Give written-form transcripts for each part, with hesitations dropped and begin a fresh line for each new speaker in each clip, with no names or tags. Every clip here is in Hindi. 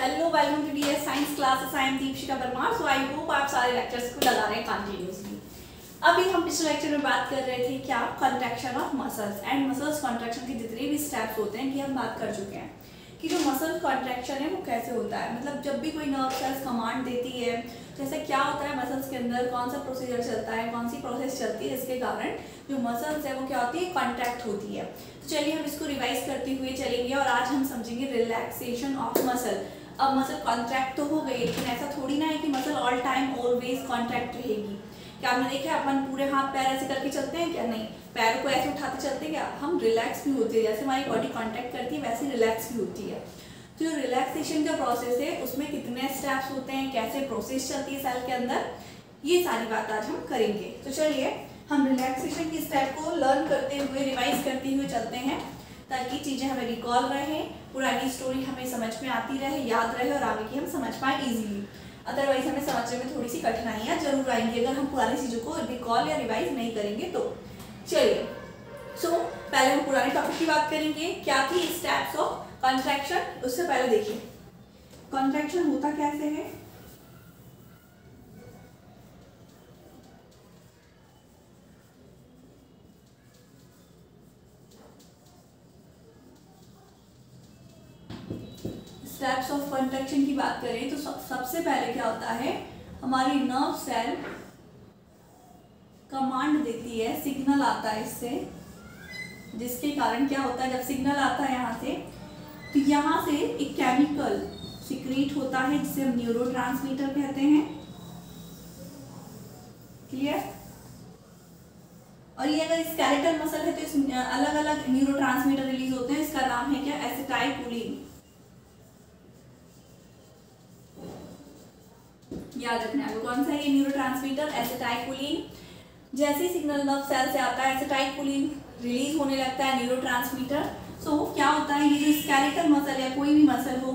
Hello welcome to DS science classes. I am Deepshikha Parmar. So I hope आप सारे लेक्चर्स को लगा रहे हैं कंटिन्यूसली। अभी हम पिछले लेक्चर में बात कर रहे थे क्या contraction of muscles and muscles contraction के जितने भी स्टेप्स होते हैं कि हम बात कर चुके हैं कि जो मसल कॉन्ट्रैक्शन है वो कैसे होता है। मतलब जब भी कोई नर्व सेल्स कमांड देती है जैसे क्या होता है मसल्स के अंदर कौन सा प्रोसीजर चलता है, कौन सी प्रोसेस चलती है, इसके कारण जो मसल्स है वो क्या होती है, कॉन्ट्रैक्ट होती है। तो चलिए हम इसको रिवाइज करते हुए चलेंगे और आज हम समझेंगे रिलैक्सेशन ऑफ मसल। अब मसल कॉन्ट्रैक्ट तो हो गई लेकिन ऐसा थोड़ी ना है कि muscle all time always contract रहेगी। क्या आपने देखा है अपन पूरे हाथ पैर ऐसे करके चलते हैं क्या? नहीं, पैरों को ऐसे उठाते चलते हैं क्या? हम रिलैक्स भी होते हैं, जैसे हमारी बॉडी कॉन्ट्रैक्ट करती है वैसे रिलैक्स भी होती है। तो जो रिलैक्सेशन का प्रोसेस है उसमें कितने स्टेप्स होते हैं, कैसे प्रोसेस चलती है सेल के अंदर, ये सारी बात आज हम करेंगे। तो चलिए हम रिलैक्सेशन की स्टेप को लर्न करते हुए रिवाइज करते हुए चलते हैं ताकि चीज़ें हमें रिकॉल रहे, पुरानी स्टोरी हमें समझ में आती रहे, याद रहे और आगे की हम समझ पाए इजीली। अदरवाइज हमें समझने में थोड़ी सी कठिनाइयाँ जरूर आएंगी अगर हम पुरानी चीज़ों को रिकॉल या रिवाइज नहीं करेंगे तो। चलिए पहले हम पुराने टॉपिक की बात करेंगे, क्या थी स्टेप्स ऑफ कॉन्ट्रैक्शन। उससे पहले देखिए कॉन्ट्रैक्शन होता कैसे है। स्टेप्स ऑफ कॉन्ट्रैक्शन की बात करें तो सबसे पहले क्या होता है, हमारी नर्व सेल कमांड देती है, सिग्नल आता है इससे, जिसके कारण क्या होता है जब सिग्नल आता है यहाँ से तो यहाँ से एक केमिकल सिक्रीट होता है जिसे हम न्यूरोट्रांसमीटर कहते हैं। क्लियर? और ये अगर स्केलेटल मसल है तो इस अलग अलग न्यूरोट्रांसमीटर रिलीज होते हैं। इसका नाम है क्या? एसिटाइलकोलिन। याद रखना है कौन सा है ये न्यूरोट्रांसमीटर, एसिटाइलकोलिन। जैसे सिग्नल नर्व सेल से आता है एसिटाइलकोलिन रिलीज होने लगता है न्यूरोट्रांसमीटर। सो क्या होता है, ये जो स्केलेटल मसल या कोई भी मसल हो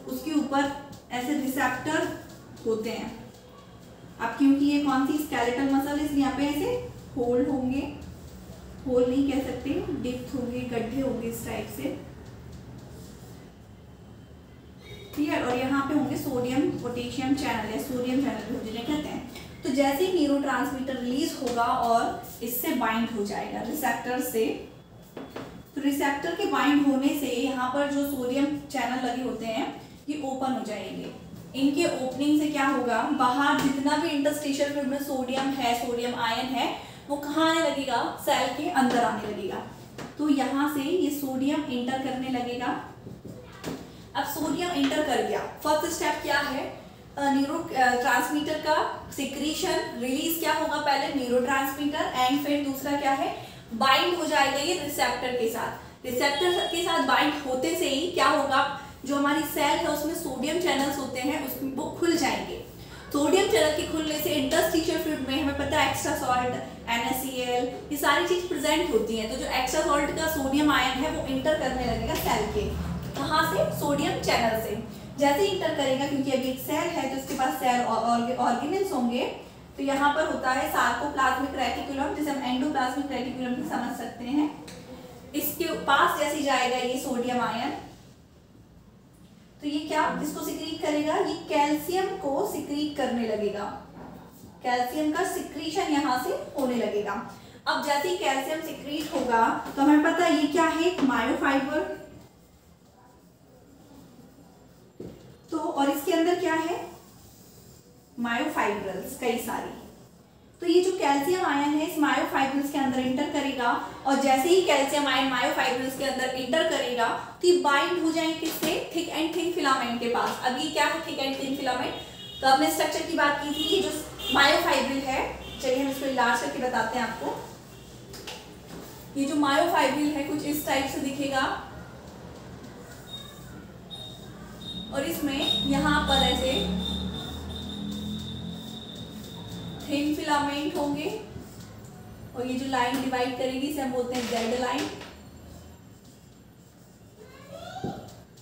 उसके ऊपर ऐसे रिसेप्टर होते हैं। अब क्योंकि ये कौन सी स्केलेटल मसल है इसलिए यहाँ पे ऐसे होल होंगे, होल नहीं कह सकते, डिप्थ होंगे, गड्ढे होंगे इस टाइप से। क्लियर? और यहाँ पे होंगे सोडियम पोटेशियम चैनल या सोडियम चैनल जिन्हें कहते हैं। तो जैसे ही न्यूरोट्रांसमीटर रिलीज होगा और इससे बाइंड हो जाएगा रिसेप्टर से, तो रिसेप्टर के बाइंड होने से यहाँ पर जो सोडियम चैनल लगे होते हैं ये ओपन हो जाएंगे। इनके ओपनिंग से क्या होगा, बाहर जितना भी इंटरस्टिशियल फ्लूइड में सोडियम है, सोडियम आयन है, वो कहाँ आने लगेगा, सेल के अंदर आने लगेगा। तो यहाँ से ये सोडियम इंटर करने लगेगा। अब सोडियम इंटर कर गया, फर्स्ट स्टेप क्या है, न्यूरो ट्रांसमीटर का सिक्रीशन रिलीज क्या होगा, पहले न्यूरोट्रांसमीटर एंड फिर दूसरा क्या है, बाइंड हो जाएगा ये रिसेप्टर के साथ। रिसेप्टर के साथ बाइंड होते से ही क्या होगा, जो हमारी सेल है उसमें सोडियम चैनल्स होते हैं उसमें वो खुल जाएंगे। सोडियम चैनल के खुलने से इंटरस्टिशियल फ्लूइड में हमें पता है एक्स्ट्रा सॉल्ट, NaCl, ये सारी चीज प्रेजेंट होती हैं। तो जो एक्स्ट्रा सॉल्ट का सोडियम आयन है वो इंटर करने लगेगा सेल के, कहाँ से, सोडियम चैनल से। जैसे इंटर करेगा, क्योंकि अभी एक सेल है तो इसके पास सेल ऑर्गेनेल्स होंगे, तो यहाँ पर होता है सार्कोप्लाज्मिक रेटिकुलम, जिसे हम एंडोप्लाज्मिक रेटिकुलम भी समझ सकते हैं। इसके पास जैसे जाएगा ये सोडियम आयन तो ये क्या इसको सिक्रीट करेगा, ये कैल्शियम को सिक्रीट करने लगेगा, कैल्शियम का सिक्रीशन यहाँ से होने लगेगा। अब जैसे ही कैल्शियम सिक्रीट होगा तो हमें पता है ये क्या है, मायोफाइबर। तो और इसके अंदर क्या है, मायोफाइब्रल्स कई सारी। तो ये जो कैल्शियम आयन है इस मायोफाइब्रल्स के अंदर इंटर करेगा और जैसे ही कैल्शियम आयन मायोफाइब्रल्स के अंदर इंटर करेगा तो ये बाइंड हो जाएंगे किससे, थिक एंड थिन फिलामेंट के पास। अब ये क्या है थिक एंड थिन फिलामेंट, तो हमने स्ट्रक्चर की बात की थी, ये जो मायोफाइब्रिल है, चलिए हम इसको इलाज करके बताते हैं आपको। ये जो मायोफाइब्रिल है कुछ इस टाइप से दिखेगा और इसमें यहाँ पर ऐसे थिन फिलामेंट होंगे और ये जो लाइन डिवाइड करेगी इसे हम बोलते हैं जेड लाइन।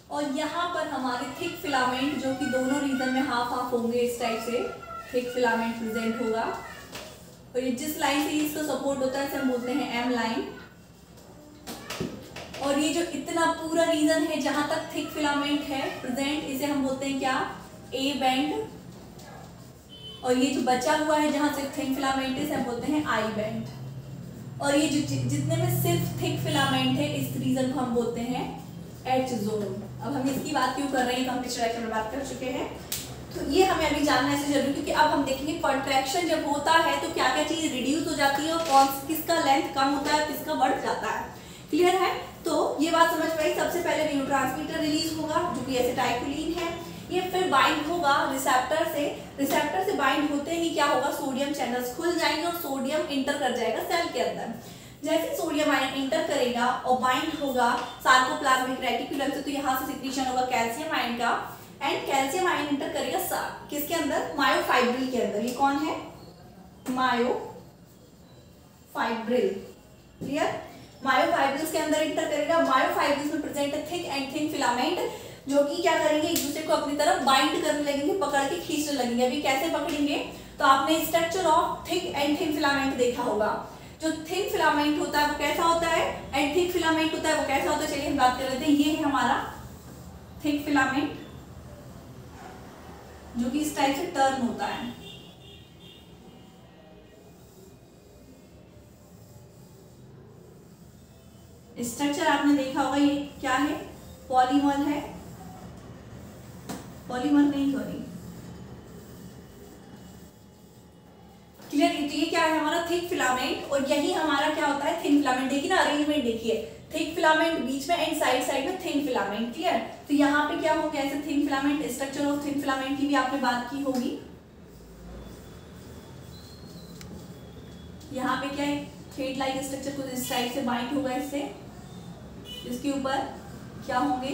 और यहाँ पर हमारे थिक फिलामेंट जो कि दोनों रीजन में हाफ हाफ होंगे, इस टाइप से थिक फिलामेंट प्रेजेंट होगा। और ये जिस लाइन से इसको सपोर्ट होता है इसे हम बोलते हैं एम लाइन। और ये जो इतना पूरा रीजन है जहां तक थिक फिलामेंट है प्रेजेंट, इसे हम बोलते हैं क्या, ए बैंड। और ये जो बचा हुआ है जहां से थिक फिलामेंट है, इसे हम बोलते हैं आई बैंड। और ये जो जितने में सिर्फ थिक फिलामेंट है, इस रीजन को हम बोलते हैं एच जोन। अब हम इसकी बात क्यों कर रहे हैं, तो हम पिछले लेक्चर में बात कर चुके हैं। तो ये हमें अभी जानना है जरूरी, क्योंकि अब हम देखेंगे कॉन्ट्रैक्शन जब होता है तो क्या क्या चीज रिड्यूस हो जाती है और किसका लेंथ कम होता है, किसका बढ़ जाता है। क्लियर है? तो ये बात समझ पाई। सबसे पहले न्यूरोट्रांसमीटर रिलीज होगा जो कि एसिटाइलकोलिन है। ये फिर बाइंड होगा रिसेप्टर से। रिसेप्टर से बाइंड होते ही क्या होगा, सोडियम चैनल्स खुल जाएंगे और सोडियम इंटर कर जाएगा सेल के अंदर। जैसे सोडियम आयन इंटर करेगा और बाइंड होगा सार्कोप्लाज्मिक रेटिकुलम से, तो यहाँ से सिक्रीशन होगा कैल्शियम आयन का। एंड कैल्शियम आयन इंटर करेगा किसके अंदर, मायोफाइब्रिल के अंदर। ये कौन है, मायोफाइब्रिल। क्लियर? मायोफाइब्रिल्स के अंदर इंटर करेगा। मायोफाइब्रिल्स में प्रेजेंट है थिक एंड थिन फिलामेंट, जो कि क्या करेंगे, एक दूसरे को अपनी तरफ बाइंड करने लगेंगे, पकड़ के खींचने लगेंगे। अभी कैसे पकड़ेंगे, तो आपने structure of thick and thin filament देखा होगा। जो थिन फिलामेंट होता है वो कैसा होता है, एंड थिक फिलामेंट होता है वो कैसा होता है। चलिए हम बात कर लेते हैं। ये है हमारा थिक फिलामेंट, जो कि इस टाइप से टर्न होता है। स्ट्रक्चर आपने देखा होगा। ये क्या है, पॉलीमर है, पॉलीमर नहीं, सॉरी। क्लियर? तो ये क्या है हमारा थिक फिलामेंट, और यही हमारा क्या होता है, थिन फिलामेंट। देखिए ना, अरेंजमेंट देखिए, थिक फिलामेंट बीच में एंड साइड साइड में थिन फिलामेंट। क्लियर? तो यहाँ पे क्या हो गया, ऐसे thin filament, structure of thin filament की भी आपने बात की होगी। यहाँ पे क्या है, थ्रेड लाइक स्ट्रक्चर कुछ इस टाइप से बाइंड होगा इससे। इसके ऊपर क्या होंगे,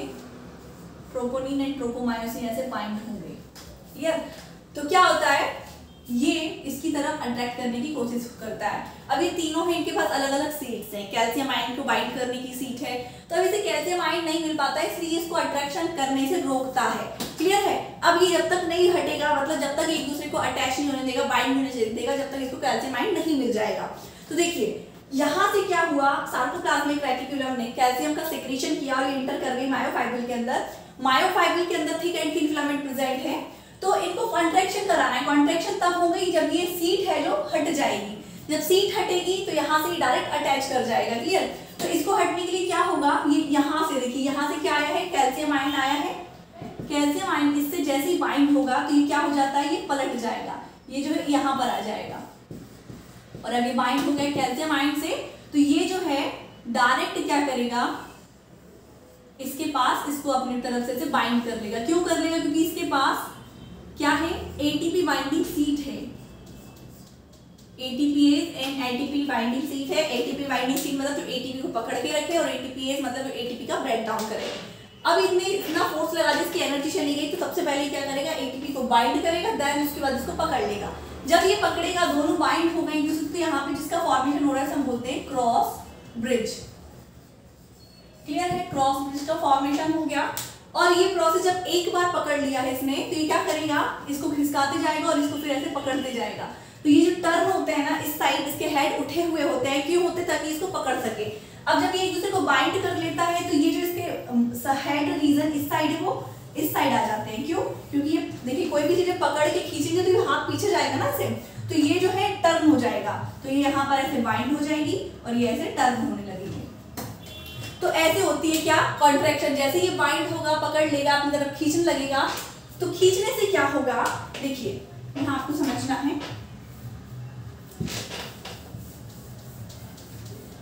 ट्रोपोनिन एंड ट्रोपोमायोसिन ऐसे बाइंड होंगे। क्लियर? तो क्या होता है, ये इसकी तरफ अट्रैक्ट करने की कोशिश करता है। अब ये तीनों हैं, इनके पास अलग अलग सीट्स हैं। कैल्शियम आयन को बाइंड करने की सीट है, तो अब इसे कैल्शियम आयन नहीं मिल पाता है, इसलिए इसको अट्रैक्शन करने से रोकता है। क्लियर है? अब ये जब तक नहीं हटेगा, मतलब जब तक एक दूसरे को अटैच नहीं होने देगा, बाइंड होने देगा, जब तक इसको कैल्शियम आयन नहीं मिल जाएगा। तो देखिए यहाँ से क्या हुआ, सार्कोप्लाज्मिक रेटिकुलम ने कैल्शियम का सेक्रेशन किया और ये इंटर कर गई मायोफाइब्रिल के अंदर। मायोफाइब्रिल के अंदर thick and thin filament present है, तो इनको कॉन्ट्रैक्शन कराना है। कॉन्ट्रैक्शन तब होगी जब ये सीट है जो हट जाएगी। जब सीट हटेगी तो यहाँ से डायरेक्ट अटैच कर जाएगा। क्लियर? तो इसको हटने के लिए क्या होगा, ये यहाँ से देखिए, यहाँ से क्या आया है, कैल्शियम आयन आया है। कैल्शियम आयन इससे जैसे ही बाइंड होगा तो ये क्या हो जाता है, ये पलट जाएगा, ये जो है यहाँ पर आ जाएगा। और अभी बाइंड हो गया कैल्शियम आयन से, तो ये जो है डायरेक्ट क्या करेगा, इसके पास इसको अपनी तरफ से बाइंड कर लेगा। क्यों कर लेगा, क्योंकि इसके पास क्या है, एटीपी बाइंडिंग सीट है। ATPase and ATP binding seat है। एटीपी बाइंडिंग सीट मतलब जो एटीपी को पकड़ के रखे, और एटीपीएस मतलब जो एटीपी का ब्रेक डाउन करे। अब इसने इतना फोर्स लगा दी, इसकी एनर्जी चली गई, तो सबसे पहले क्या करेगा, एटीपी को बाइंड करेगा, देन उसके बाद इसको पकड़ लेगा। जब ये पकड़ेगा, दोनों बाइंड हो गए, तो यहाँ पे जिसका फॉर्मेशन हो रहा है हम बोलते हैं क्रॉस ब्रिज। क्लियर है? क्रॉस ब्रिज का फॉर्मेशन हो गया। और ये प्रोसेस जब एक बार पकड़ लिया है इसने, तो ये क्या करेगा, इसको खिसकाते जाएगा और इसको फिर ऐसे पकड़ते जाएगा। तो ये जो टर्न होते हैं ना, इस साइड इसके हेड उठे हुए होते हैं, क्यों होते हैं, ताकि इसको पकड़ सके। अब जब ये एक दूसरे को बाइंड कर लेता है, तो ये जो इसके हेड रीजन इस साइड है, वो इस साइड आ जाते हैं। क्यों? क्योंकि ये देखिए, कोई भी चीज पकड़ के खींचेंगे तो ये हाथ पीछे जाएगा ना से, तो ये जो है टर्न हो जाएगा। तो ये यहाँ पर ऐसे बाइंड हो जाएगी और ये ऐसे टर्न होने लगेगी। तो ऐसे होती है क्या, कॉन्ट्रैक्शन। जैसे ये बाइंड होगा, पकड़ लेगा, अपनी तरफ खींचने लगेगा, तो खींचने से क्या होगा, देखिए यहाँ आपको समझना है।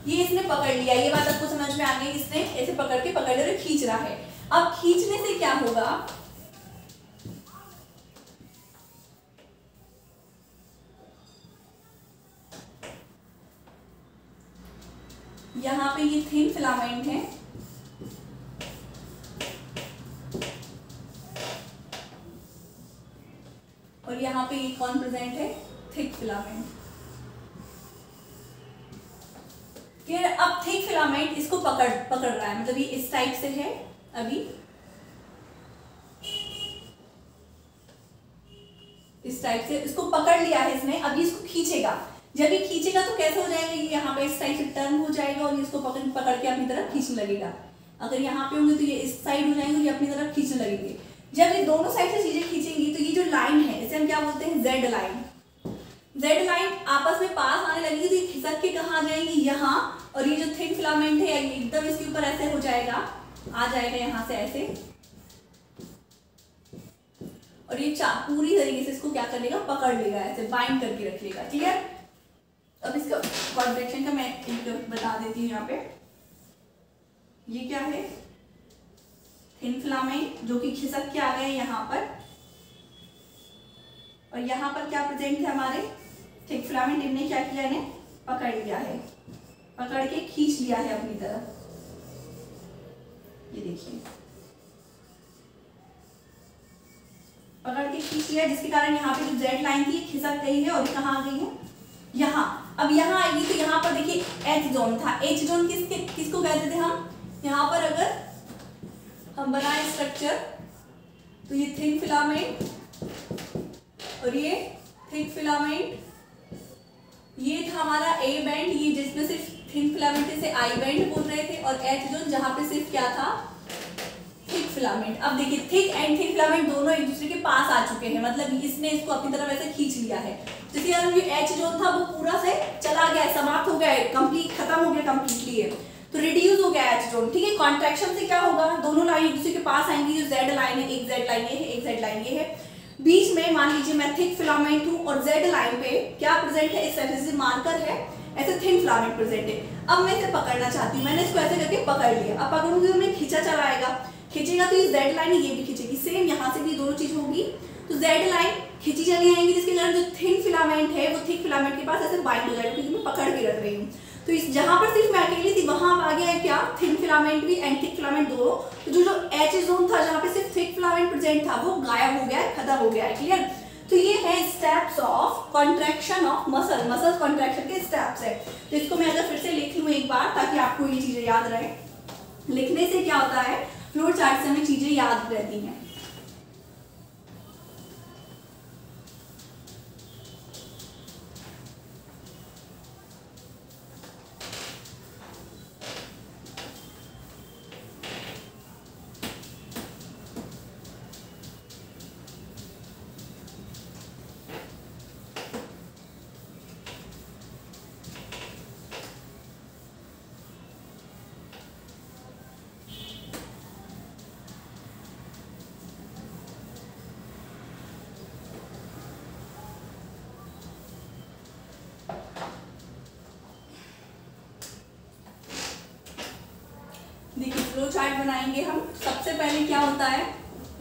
ये इसने पकड़ लिया, ये बात आपको समझ में आ गई, इसने ऐसे पकड़ के खींच रहा है। अब खींचने से क्या होगा, यहाँ पे ये थिन फिलामेंट है, और यहाँ पे ये कौन प्रेजेंट है, थिक फिलामेंट। अब थिक फिलामेंट इसको पकड़ रहा है, मतलब ये इस टाइप से है। अभी इस टाइप से इसको पकड़ लिया है इसने, अभी इसको खींचेगा। जब ये खींचेगा तो कैसे हो जाएगा, ये यहाँ पे इस साइड से टर्न हो जाएगा और इसको पकड़ पकड़ के अपनी तरफ खींचने लगेगा। अगर यहाँ पे होंगे तो ये इस साइड हो जाएंगे और ये अपनी तरफ खींचने लगेंगे। जब ये दोनों साइड से चीजें खींचेंगी तो ये जो लाइन है इसे हम क्या बोलते हैं, जेड लाइन। जेड लाइन आपस में पास आने लगेगी तो ये खिसक के कहाँ आ जाएंगी, यहाँ, और ये जो थिक फिलामेंट है एकदम इसके ऊपर ऐसे हो जाएगा, आ जाएगा यहाँ से ऐसे, और ये पूरी तरीके से इसको क्या कर लेगा, पकड़ लेगा, ऐसे बाइंड करके रख लेगा। क्लियर। अब इसका कॉन्ट्रैक्शन का मैं बता देती हूँ। यहाँ पे ये क्या है, थिन फिलामेंट जो कि खिसक के आ गए यहाँ पर, और यहाँ पर क्या प्रेजेंट है हमारे थिक फिलामेंट। इनने क्या किया, इन्हें पकड़ लिया है, पकड़ के खींच लिया है अपनी तरफ। ये देखिए पकड़ के खींच लिया, जिसके कारण यहाँ पे जो जेड लाइन थी खिसक गई है और कहाँ आ गई है, यहाँ। अब यहाँ आएगी तो यहाँ पर देखिए एच जोन था। एच जोन किसको कहते थे हम, यहाँ पर अगर हम बनाए स्ट्रक्चर तो ये थिन फिलामेंट और ये थिक फिलामेंट, ये था हमारा ए बैंड, ये जिसमें सिर्फ थिन फिलामेंट से आई बैंड बोल रहे थे, और एच जोन जहां पे सिर्फ क्या था, थिक फिलामेंट। अब देखिए थिक एंड थिन फिलामेंट दोनों एक दूसरे के पास आ चुके हैं, मतलब इसने इसको अपनी तरफ ऐसे खींच लिया है। तो इसके कारण जो एच जोन था वो पूरा से चला गया, समाप्त हो गया, कंप्लीट खत्म हो गया कंप्लीटली है, तो रिड्यूस हो गया एच जोन। ठीक है। कॉन्ट्रैक्शन से क्या होगा, दोनों लाइन एक दूसरे के पास आएंगी। जो जेड लाइन है, एक जेड लाइन ये है, एक जेड लाइन ये है, बीच में मान लीजिए मैं थिक फिलामेंट हूं और जेड लाइन पे क्या प्रेजेंट है, इस तरह से मार्कर है, ऐसे थिन फिलामेंट प्रेजेंट है। अब मैं इसे पकड़ना चाहती हूँ, मैंने इसको ऐसे करके पकड़ लिया। अब पकड़ूंगी तो मैं खींचा चला आएगा, खींचेगा तो ये जेड लाइन ये भी खींचेगी, सेम यहाँ से भी दोनों चीज होगी। तो जेड लाइन खींची चली आएंगी, जिसके कारण जो थिन फिलामेंट है वो थिक फिलामेंट के पास ऐसे बाइंड हो जाएगा, क्योंकि मैं पकड़ के रख रही हूँ। तो इस जहां पर सिर्फ मैं अकेली थी वहां आ गया है क्या, थिन फिलामेंट भी एंड थिक फिलामेंट दोनों। तो जो एच जोन था जहां पे सिर्फ थिक फिलामेंट प्रेजेंट था वो गायब हो गया है, खत्म हो गया है। क्लियर। तो ये है steps of contraction of muscle, muscle contraction के स्टेप्स है। तो इसको मैं अगर फिर से लिख लूं एक बार ताकि आपको ये चीजें याद रहे। लिखने से क्या होता है, फ्लो चार्ट से हमें चीजें याद रहती हैं। देखिए फ्लो चार्ट बनाएंगे हम। सबसे पहले क्या होता है,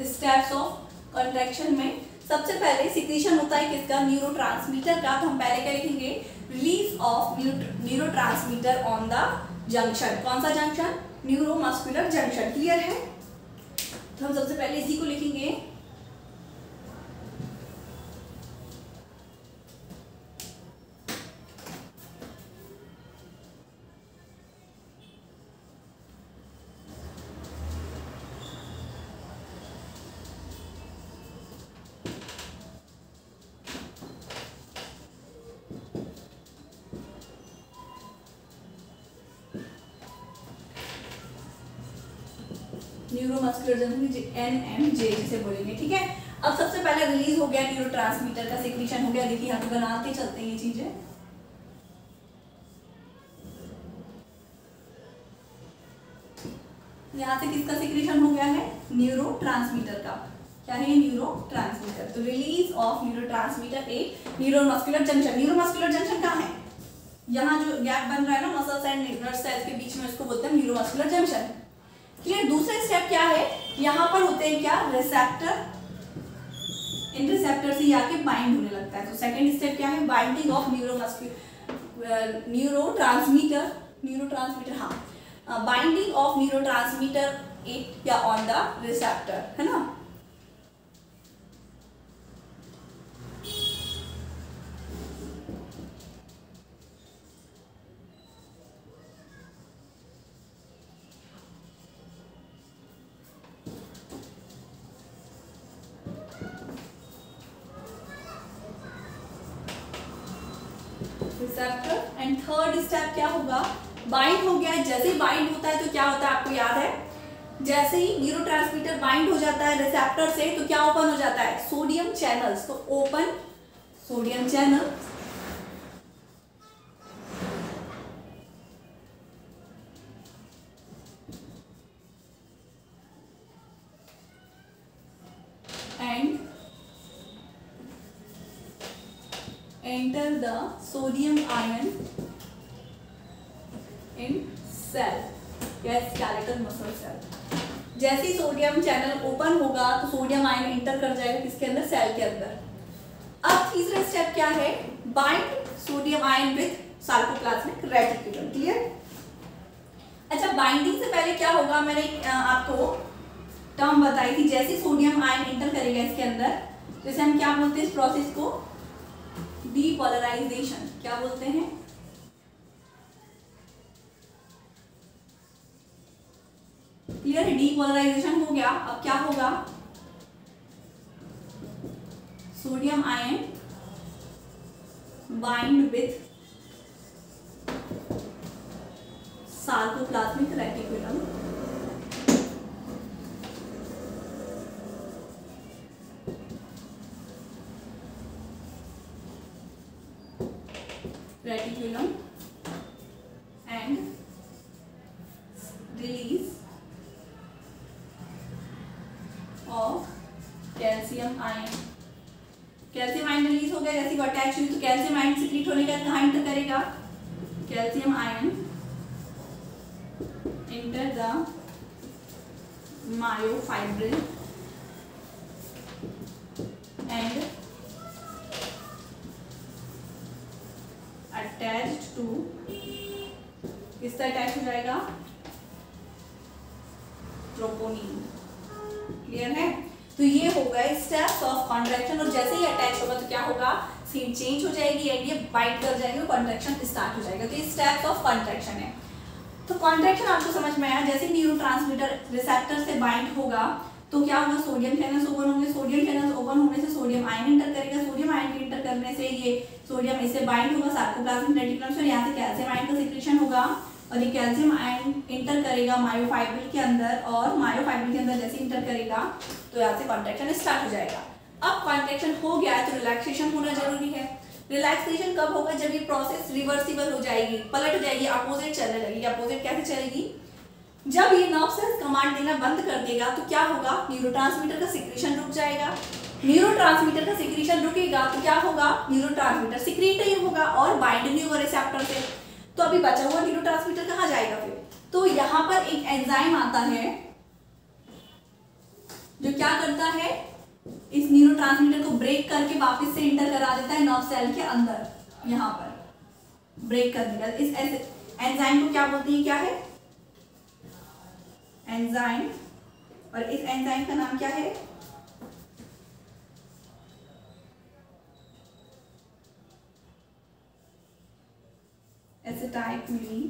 स्टेप्स ऑफ कॉन्ट्रैक्शन में सबसे पहले सिक्रीशन होता है किसका, न्यूरोट्रांसमीटर का। तो हम पहले क्या लिखेंगे, release of neurotransmitter on the junction. कौन सा जंक्शन, न्यूरोमस्कुलर जंक्शन। क्लियर है। तो हम सबसे पहले इसी को लिखेंगे। न्यूरोमस्कुलर जंक्शन, NMJ जिसे बोलेंगे। ठीक है। अब सबसे पहले रिलीज हो गया न्यूरोट्रांसमीटर का, सिक्रीशन हो गया। देखिए यहाँ पे बनाते चलते हैं ये चीजें। यहाँ से किसका सिक्रीशन हो गया है, न्यूरोट्रांसमीटर का। क्या है, न्यूरोट्रांसमीटर। तो रिलीज ऑफ न्यूरोट्रांसमीटर एक न्यूरोमस्कुलर जंक्शन। न्यूरोमस्कुलर जंक्शन कहाँ है, यहाँ जो गैप बन रहा है ना मसल्स एंड नर्व सेल्स के बीच में, इसको बोलते हैं न्यूरोमस्कुलर जंक्शन। क्लियर। दूसरा स्टेप क्या है, यहाँ पर होते हैं क्या, रिसेप्टर। इन रिसेप्टर से आके बाइंड होने लगता है। तो सेकंड स्टेप क्या है, बाइंडिंग ऑफ न्यूरोट्रांसमीटर, हाँ, बाइंडिंग ऑफ न्यूरोट्रांसमीटर इट या ऑन द रिसेप्टर, है ना। रिसेप्टर एंड थर्ड स्टेप क्या होगा, बाइंड हो गया। जैसे ही बाइंड होता है तो क्या होता है, आपको याद है, जैसे ही न्यूरोट्रांसमीटर बाइंड हो जाता है रिसेप्टर से तो क्या ओपन हो जाता है, सोडियम चैनल्स। तो open sodium channel and enter the sodium ion in cell या स्केलेटल मसल सेल। जैसे ही सोडियम चैनल ओपन होगा तो सोडियम आयन एंटर कर जाएगा किसके अंदर, सेल के अंदर। अब तीसरा स्टेप क्या है, bind sodium ion with sarcoplasmic reticulum. Clear. अच्छा, बाइंडिंग से पहले क्या होगा, मैंने आपको टर्म बताई थी, जैसे सोडियम आयन एंटर करेगा इसके अंदर, जैसे हम क्या बोलते हैं इस प्रोसेस को, डीपोलराइजेशन। क्या बोलते हैं, क्लियर है, डीपोलराइजेशन हो गया। अब क्या होगा, sodium ion bind with sarcoplasmic reticulum and release of calcium ion. Calcium ion release हो गया, जैसे वो अटैच हुई तो कैल्शियम आयन सिक्रीट होने का कहाँ एंटर करेगा, calcium ion enter the myofibril and attached to, किससे अटैच हो जाएगा, ट्रोपोनिन। क्लियर है। तो ये होगा स्टेप्स ऑफ कॉन्ट्रैक्शन, और जैसे ही अटैच होगा तो क्या होगा, सीन चेंज हो जाएगी एंड ये बाइट कर जाएगी और कॉन्ट्रैक्शन स्टार्ट हो जाएगा। तो ये स्टेप्स ऑफ कॉन्ट्रैक्शन है। तो कॉन्ट्रैक्शन आपको समझ में आया, जैसे न्यूरोट्रांसमीटर रिसेप्टर से बाइंड होगा तो क्या होगा, सोडियम चैनल्स ओपन होंगे, सोडियम चैनल्स ओपन होने से सोडियम आयन एंटर करेगा, सोडियम आयन के एंटर करने से ये सोडियम इससे बाइंड होगा सार्कोप्लाज्मिक रेटिकुलम से, यहाँ से कैल्शियम आयन का सिक्रेशन होगा और ये कैल्शियम आयन एंटर करेगा मायोफाइब्रिल के अंदर, और मायोफाइब्रिल के अंदर जैसे इंटर करेगा तो यहाँ से कॉन्ट्रैक्शन स्टार्ट हो जाएगा। अब कॉन्ट्रैक्शन हो गया है तो रिलैक्सेशन होना जरूरी है। रिलैक्सेशन कब होगा, जब ये प्रोसेस रिवर्सिबल हो जाएगी, पलट जाएगी, अपोजिट चलने लगेगी। अपोजिट कैसे चलेगी, जब ये नर्व सेल्स कमांड देना बंद कर देगा तो क्या होगा, न्यूरोट्रांसमीटर का सिक्रीशन रुक जाएगा। न्यूरोट्रांसमीटर का सिक्रीशन रुकेगा तो क्या होगा, न्यूरोट्रांसमीटर सिक्रीट नहीं होगा और बाइंड नहीं होगा रिसेप्टर से। तो अभी बचा हुआ न्यूरोट्रांसमीटर कहाँ जाएगा फिर, तो यहाँ पर एक एंजाइम आता है जो क्या करता है, इस न्यूरोट्रांसमीटर को ब्रेक करके वापस से इंटर करा देता है नर्व सेल के अंदर। यहाँ पर ब्रेक कर देगा। इस एंजाइम को क्या बोलते हैं, क्या है एंजाइम, और इस एंजाइम का नाम क्या है, एसिटाइलकोलिन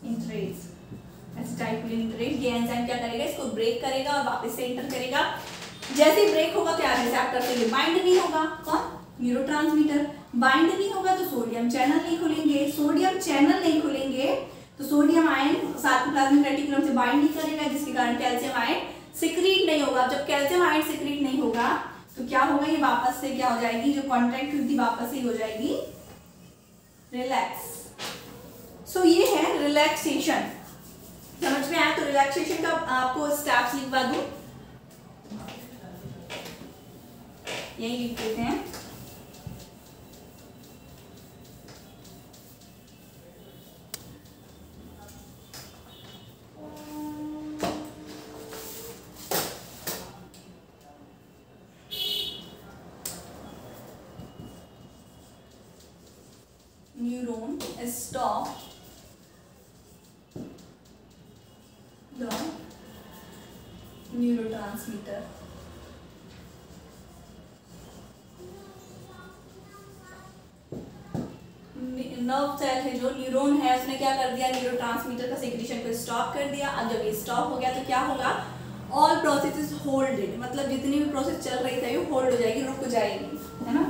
इंटरेज। एसिटाइलकोलिन इंटरेज, ये एंजाइम क्या करेगा, इसको ब्रेक करेगा और वापस से इंटर करेगा। जैसे ही ब्रेक होगा क्या, रिसेप्टर से बाइंड नहीं होगा, कौन, न्यूरोट्रांसमीटर। बाइंड नहीं होगा तो सोडियम चैनल नहीं खुलेंगे, सोडियम चैनल नहीं खुलेंगे तो सोडियम आयन सार्कोप्लाज्मिक रेटिकुलम से बाइंड नहीं करेगा, जिसके कारण कैल्शियम आयन सिक्रीट नहीं होगा। जब कैल्शियम आयन सिक्रीट नहीं होगा तो क्या होगा, ये वापस से क्या हो जाएगी, जो कॉन्ट्रैक्ट हुई थी वापस से हो जाएगी रिलैक्स। सो ये है रिलैक्सेशन। समझ में आया। तो रिलैक्सेशन का आपको स्टेप्स लिखवा दूं, यही लिख देते हैं। Neuron stop the neurotransmitter. Nerve cell है जो न्यूरॉन है, उसने क्या कर दिया, न्यूरोट्रांसमीटर का सिक्रीशन को स्टॉप कर दिया। अब जब ये स्टॉप हो गया तो क्या होगा, ऑल प्रोसेस होल्डेड, मतलब जितनी भी प्रोसेस चल रही थी वो होल्ड हो जाएगी, रुक जाएगी, है ना।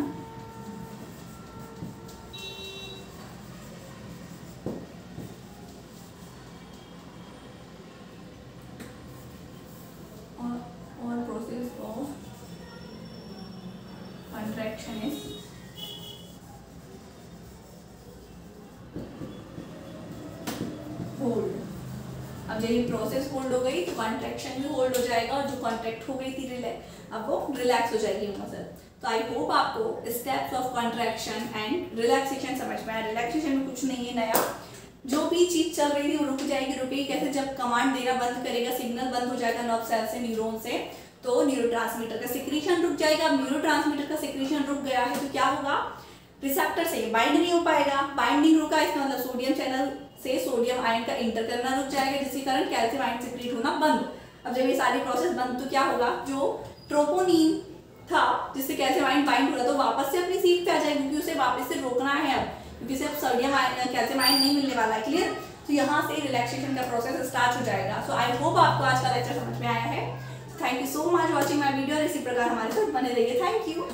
All process of contraction is hold. अब जब ये प्रोसेस होल्ड हो गई तो कॉन्ट्रैक्शन भी होल्ड हो जाएगा, और जो कॉन्ट्रैक्ट हो गई थी अब वो रिलैक्स हो जाएगी मसल। तो आई होप आपको steps of contraction and relaxation समझ में आया। रिलैक्सेशन में कुछ नहीं है नया, जो भी चीज चल रही थी वो रुक जाएगी। रुकेगी कैसे? जब कमांड देना बंद करेगा, सिग्नल बंद हो जाएगा नर्व सेल से, न्यूरॉन से, तो न्यूरोट्रांसमीटर का सिक्रीशन रुक जाएगा। अब न्यूरोट्रांसमीटर का सिक्रीशन रुक गया है तो क्या होगा? रिसेप्टर से बाइंड नहीं हो पाएगा। बाइंडिंग रुका, इसका मतलब सोडियम चैनल से सोडियम आयन का इंटर करना रुक जाएगा, जिसके कारण कैल्शियम आयन सिक्रीट होना बंद। अब जब ये सारी प्रोसेस बंद तो क्या होगा? जो ट्रोपोनिन था जिससे कैल्शियम आयन बाइंड हो रहा, तो वापस से अपनी सीट पे आ जाएगा, क्योंकि उसे वापस से रोकना है अब, क्योंकि इसे अब सोडियम आयन कैल्शियम आयन नहीं मिलने वाला है। क्लियर? तो यहाँ से रिलैक्सेशन का प्रोसेस स्टार्ट हो जाएगा। सो आई होप आपको आज का लेक्चर समझ में आया है। Thank you so much watching my video, और इसी प्रकार हमारे साथ बने रहिए। Thank you.